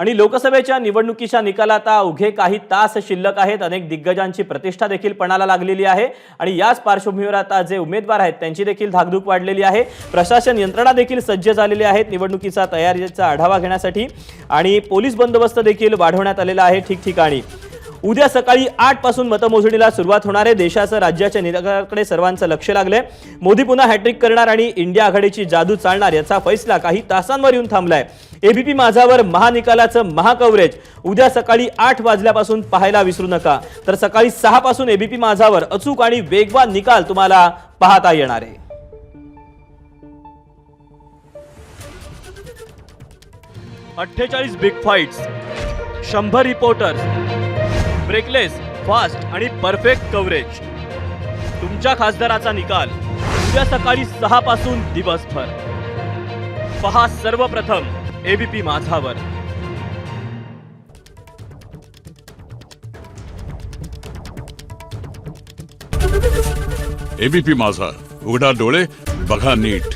आणि लोकसभेच्या निवडणुकीच्या निकालात उघे काही तास शिल्लक आहेत। अनेक दिग्गजांची प्रतिष्ठा देखील पणाला लागलेली आहे आणि याच पार्श्वभूमीवर आता जे उमेदवार आहेत त्यांची देखील धाकधूक वाढलेली आहे। प्रशासन यंत्रणा देखील सज्ज झालेली आहे निवडणुकीचा तयारीचा आढावा घेण्यासाठी आणि पोलीस बंदोबस्त देखील वाढवण्यात आलेला आहे ठिकठिकाणी। उद्या सकाळी 8 पासून मतमोजणीला सुरुवात होणार आहे। देशाचं राज्याच्या निकालाकडे सर्वांचं लक्ष लागलंय। मोदी पुन्हा हॅट्रिक करणार आणि इंडिया आघाडीची जादू चालणार याचा फैसला काही तासांवर येऊन थांबलाय। एबीपी माझावर महानिकालाचं महाकव्हरेज उद्या सकाळी 8 वाजल्यापासून पाहायला विसरू नका। तर सकाळी 6 पासून एबीपी माझावर अचूक आणि वेगवान निकाल तुम्हाला पाहता येणार आहे। 48 big fights, 100 reporters, breakless, fast आणि परफेक्ट कव्हरेज। तुमच्या खासदाराचा निकाल उद्या सकाळी 6 पासून दिवसभर पहा सर्वप्रथम एबीपी माझावर। एबीपी माझा, उघडा डोळे बघा नीट।